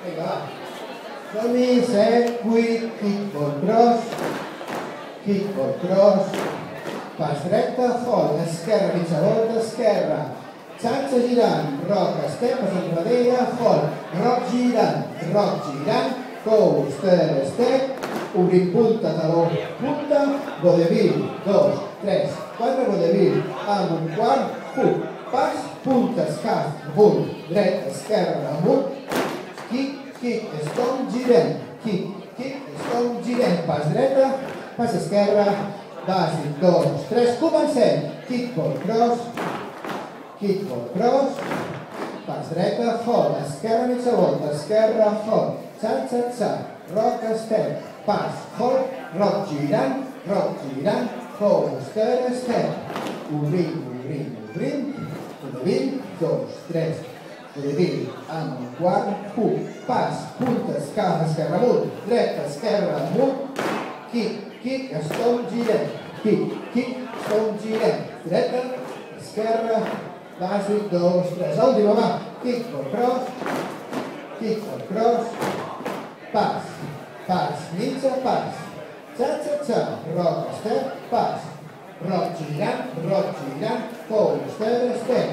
Vinga, va. Som-hi, 7, 8, kickball cross, pas dreta, hold, esquerra, mitja volta, esquerra, xanxa girant, roc, step, pas enrere, hold, roc girant, coaster, step, obrim punta, taló, punta, vodevil, 2, 3, 4, vodevil, amb un quart, hook, pas, punta, escaf, amunt, dreta, esquerra, amunt, kick, stone, girem, kick, stone, girem, pas dreta, pas esquerra, bàsic, 2, 3, comencem, kickball cross, pas dreta, hold, esquerra, mitja volta, esquerra, hold, xa, rock, step, pas, hold, rock girant, coaster, step, obrim, vodevil, 2, 3, vodevil, amb un quart, hook, pas, punta, escaf, esquerra, amunt, dreta, esquerra, amunt, kick, stone, girem, dreta, esquerra, bàsic, 2, 3, última, va, kickball cross, pas, mitja, pas, xa, rock, step, pas, rock girant, coaster, step,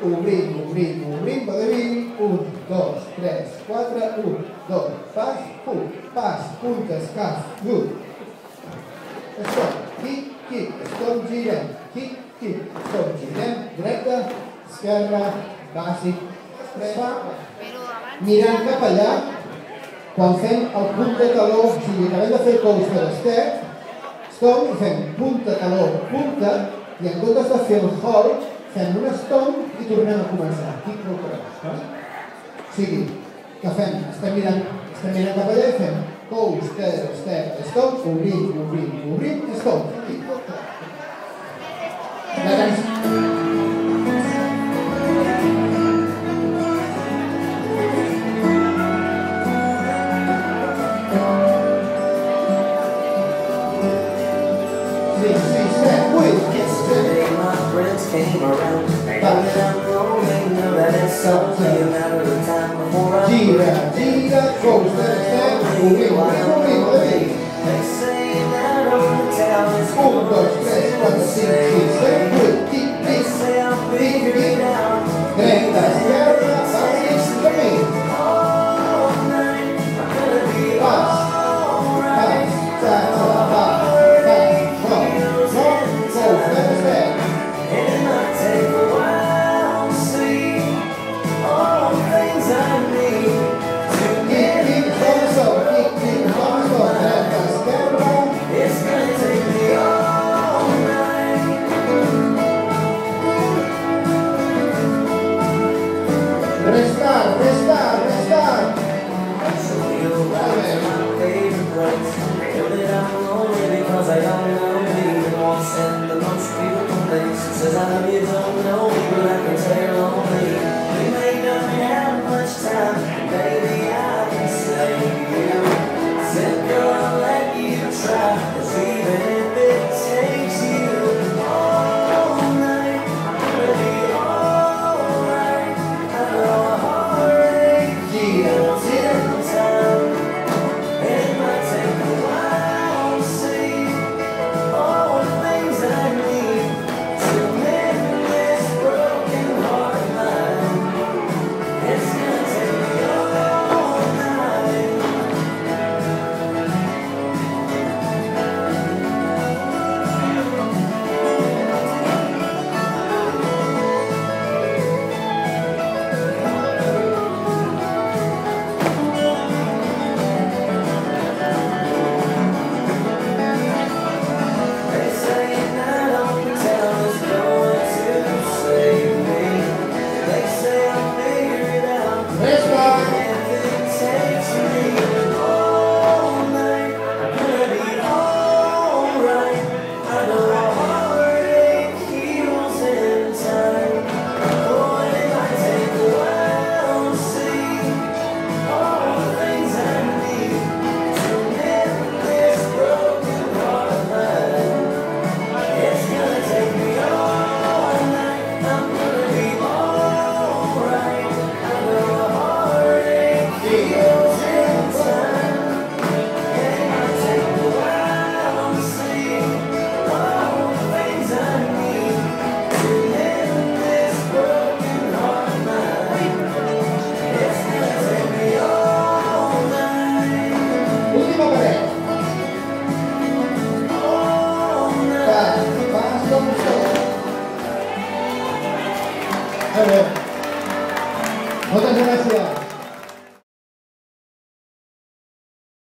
obrim, vodevil, 1, 2, 3, 4, 1, 2, pas, hook, pas, punta, escaf, good, stop, kick, stone, girem, dreta, esquerra, bàsic, mirant cap allà, quan fem el punt de taló, o sigui, acabem de fer coaster, step, stone, i fem punta, taló, punta, i en comptes de fer el hold, fem un stone i tornem a començar. Kickball cross. O sigui, que fem, estem mirant cap allà i fem coaster, step, stone, obrim, stone. Kickball cross. La cançó. Yesterday my friends came around. They know that I'm wrong, they know that it's only a matter of time before I Gira, coaster, step, obrim. They say that old town is 1, 2, 3, 4, 5, 6, 7, 8, kick, they say I'll figure it out. dreta, esquerra, bàsic, camí. All night I'm gonna be alright. It might take a while to see all the things I need to get it's gonna take me all night. Molt bé. Moltes gràcies.